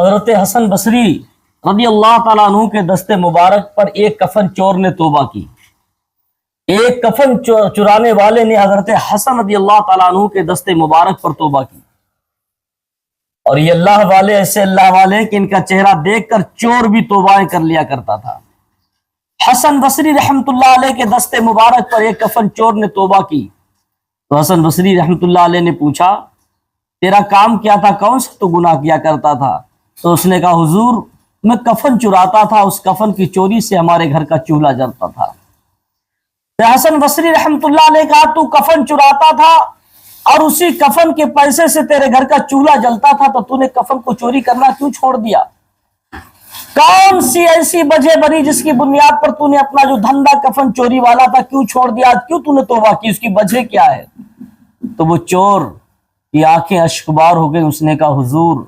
حضرت حسن بصری رضی اللہ تعالیٰ عنہ کے دست مبارک پر ایک کفن چور نے توبہ کی. ایک کفن چرانے والے نے حضرت حسن رضی اللہ تعالیٰ عنہ کے دست مبارک پر توبہ کی. اور یہ اللہ والے ایسے اللہ والے ہیں کہ ان کا چہرہ دیکھ کر چور بھی توبہ کر لیا کرتا تھا. حسن بصری رحمت اللہ علیہ کے دست مبارک پر ایک کفن چور نے توبہ کی تو حسن بصری رحمت اللہ علیہ نے پوچھا تیرا کام کیا تھا، کون سا تو گناہ کیا کرتا تھا؟ تو اس نے کہا حضور میں کفن چراتا تھا، اس کفن کی چوری سے ہمارے گھر کا چولہا جلتا تھا. تو حسن بصری رحمت اللہ علیہ کہا تو کفن چراتا تھا اور اسی کفن کے پیسے سے تیرے گھر کا چولہا جلتا تھا تو نے کفن کو چوری کرنا کیوں چھوڑ دیا؟ کون سی ایسی وجہ بنی جس کی بنیاد پر نے اپنا جو دھندا کفن چوری والا تھا کیوں چھوڑ دیا؟ کیوں نے توبہ کی؟ اس کی وجہ کیا ہے؟ تو وہ چور کی آنکھیں اشکبار ہو گئی. اس نے کہا حضور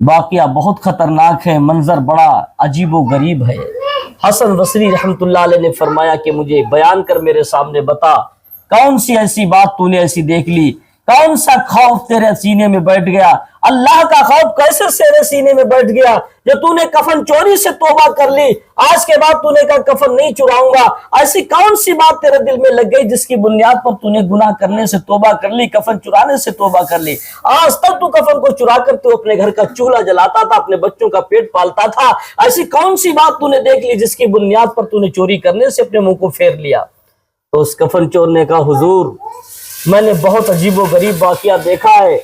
واقعہ بہت خطرناک ہے، منظر بڑا عجیب و غریب ہے. حسن بصری رحمت اللہ علیہ نے فرمایا کہ مجھے بیان کر، میرے سامنے بتا کون سی ایسی بات تو نے ایسی دیکھ لی، کون سا خوف تیرے سینے میں بیٹھ گیا؟ اللہ کا خوف کیسے تیرے سینے میں بیٹھ گیا جو تو نے کفن چوری سے توبہ کر لی، آج کے بعد تو نے کہا کفن نہیں چراؤں گا؟ ایسی کون سی بات تیرے دل میں لگ گئی جس کی بنیاد پر تو نے گناہ کرنے سے توبہ کر لی، کفن چرانے سے توبہ کر لی؟ آج تک تو کفن کو چرا کر تو اپنے گھر کا چولہا جلاتا تھا، اپنے بچوں کا پیٹ پالتا تھا، ایسی کون سی بات تو نے دیکھ لی جس کی بنیاد پر تو نے چوری کرنے سے اپنے منہ کو پھیر لیا؟ تو اس کفن چور نے کہا حضور میں نے بہت عجیب و غریب واقعہ دیکھا ہے،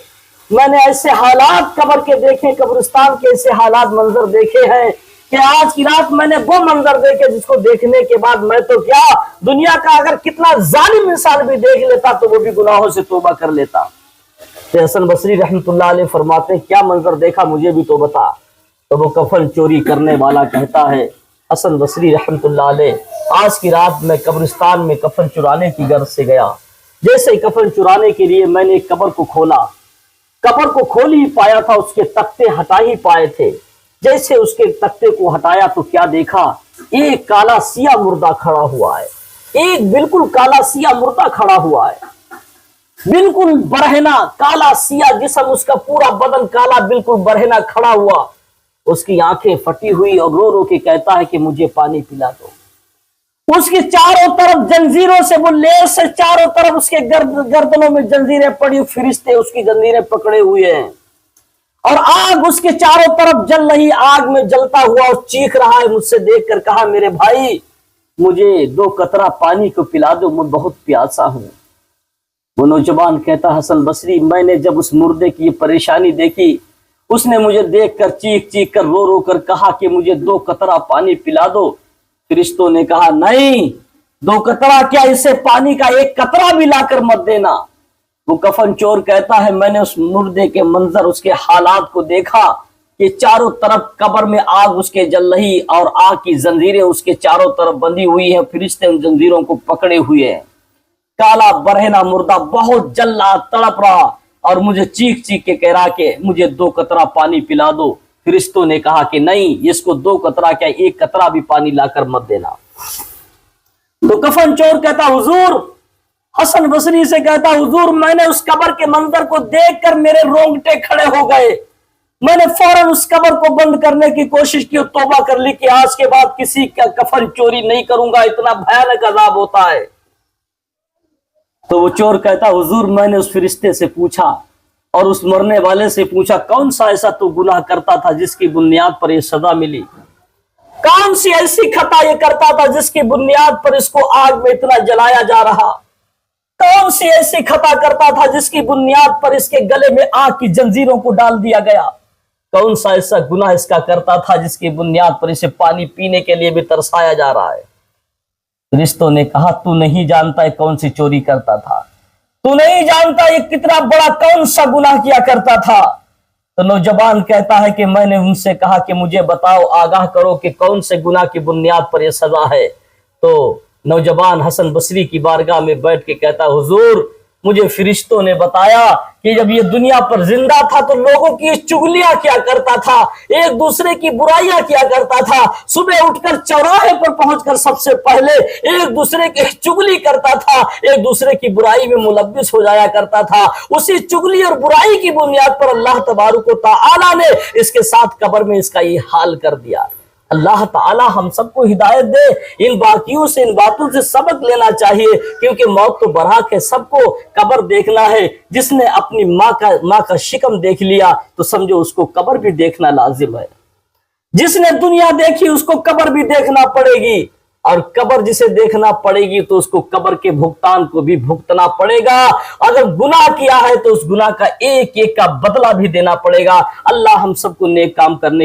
میں نے ایسے حالات قبر کے دیکھے، قبرستان کے ایسے حالات منظر دیکھے ہیں کہ آج کی رات میں نے وہ منظر دیکھے جس کو دیکھنے کے بعد میں تو کیا دنیا کا اگر کتنا ظالم انسان بھی دیکھ لیتا تو وہ بھی گناہوں سے توبہ کر لیتا. تو حسن بصری رحمت اللہ علیہ فرماتے ہیں کیا منظر دیکھا مجھے بھی تو بتا. تو وہ کفن چوری کرنے والا کہتا ہے حسن بصری رحمت اللہ علیہ آج کی رات میں قبرستان میں کفن چرانے کی غرض سے گیا. جیسے ہی کفن چرانے کے لیے میں نے ایک قبر کو کھولا، قبر کو کھول ہی پایا تھا، اس کے تختے ہٹا ہی پائے تھے. جیسے اس کے تختے کو ہٹایا تو کیا دیکھا؟ ایک کالا سیاہ مردہ کھڑا ہوا ہے، ایک بالکل کالا سیاہ مردہ کھڑا ہوا ہے، بالکل برہنا کالا سیاہ جسم، اس کا پورا بدن کالا بالکل برہنا کھڑا ہوا. اس کی آنکھیں پھٹی ہوئی اور رو رو کے کہتا ہے کہ مجھے پانی پلا دو. اس کے چاروں طرف جنزیروں سے وہ لیس سے چاروں طرف اس کے گردنوں میں جنزیریں پڑی، فرشتے اس کی جنزیریں پکڑے ہوئے ہیں اور آگ اس کے چاروں طرف جل رہی، آگ میں جلتا ہوا اور چیخ رہا ہے. مجھ سے دیکھ کر کہا میرے بھائی مجھے 2 قطرہ پانی کو پلا دو، میں بہت پیاسا ہوں. وہ نوجوان کہتا حسن بصری میں نے جب اس مردے کی یہ پریشانی دیکھی، اس نے مجھے دیکھ کر چیخ چیخ کر رو رو کر کہا کہ مجھے 2 قطرہ پانی پلا دو. فرشتوں نے کہا نہیں، 2 قطرہ کیا، اسے پانی کا 1 قطرہ بھی لا کر مت دینا. وہ کفن چور کہتا ہے میں نے اس مردے کے منظر، اس کے حالات کو دیکھا کہ چاروں طرف قبر میں آگ اس کے جل رہی اور آگ کی زنجیریں اس کے چاروں طرف بندھی ہوئی ہیں، فرشتے ان زنجیروں کو پکڑے ہوئے ہیں. کالا برہنا مردہ بہت جل رہا، تڑپ رہا اور مجھے چیخ چیخ کے کہہ رہا کہ مجھے 2 قطرہ پانی پلا دو. فرشتوں نے کہا کہ نہیں، اس کو 2 قطرہ کیا 1 قطرہ بھی پانی لا کر مت دینا. تو کفن چور کہتا حضور، حسن بصری سے کہتا حضور میں نے اس قبر کے منظر کو دیکھ کر میرے رونگٹے کھڑے ہو گئے. میں نے فوراً اس قبر کو بند کرنے کی کوشش کی اور توبہ کر لی کہ آج کے بعد کسی کا کفن چوری نہیں کروں گا، اتنا بھیانک عذاب ہوتا ہے. تو وہ چور کہتا حضور میں نے اس فرشتے سے پوچھا اور اس مرنے والے سے پوچھا کون سا ایسا تو گناہ کرتا تھا جس کی بنیاد پر یہ سزا ملی؟ کون سی ایسی خطا یہ کرتا تھا جس کی بنیاد پر اس کو آگ میں اتنا جلایا جا رہا؟ کون سی ایسی خطا کرتا تھا جس کی بنیاد پر اس کے گلے میں آگ کی جنزیروں کو ڈال دیا گیا؟ کون سا ایسا گناہ اس کا کرتا تھا جس کی بنیاد پر اسے پانی پینے کے لیے بھی ترسایا جا رہا ہے؟ فرشتوں نے کہا تو نہیں جانتا ہے کون سی چوری کرتا تھا، تو نہیں جانتا یہ کتنا بڑا کون سا گناہ کیا کرتا تھا. تو نوجوان کہتا ہے کہ میں نے ان سے کہا کہ مجھے بتاؤ، آگاہ کرو کہ کون سے گناہ کی بنیاد پر یہ سزا ہے. تو نوجوان حسن بصری کی بارگاہ میں بیٹھ کے کہتا حضور مجھے فرشتوں نے بتایا کہ جب یہ دنیا پر زندہ تھا تو لوگوں کی چگلیاں کیا کرتا تھا، ایک دوسرے کی برائیاں کیا کرتا تھا، صبح اٹھ کر چوراہے پر پہنچ کر سب سے پہلے ایک دوسرے کی چگلی کرتا تھا، ایک دوسرے کی برائی میں ملوث ہو جایا کرتا تھا۔ اسی چگلی اور برائی کی بنیاد پر اللہ تبارک و تعالی نے اس کے ساتھ قبر میں اس کا یہ حال کر دیا۔ اللہ تعالی ہم سب کو ہدایت دے، ان باقیوں سے، ان باتوں سے سبق لینا چاہیے، کیونکہ موت تو برحق ہے، سب کو قبر دیکھنا ہے۔ جس نے اپنی ماں کا شکم دیکھ لیا تو سمجھو اس کو قبر بھی دیکھنا لازم ہے۔ جس نے دنیا دیکھی اس کو قبر بھی دیکھنا پڑے گی، اور قبر جسے دیکھنا پڑے گی تو اس کو قبر کے بھگتان کو بھی بھگتنا پڑے گا۔ اگر گناہ کیا ہے تو اس گناہ کا ایک ایک کا بدلہ بھی دینا پڑے گا۔ اللہ ہم سب کو نیک کام کرنے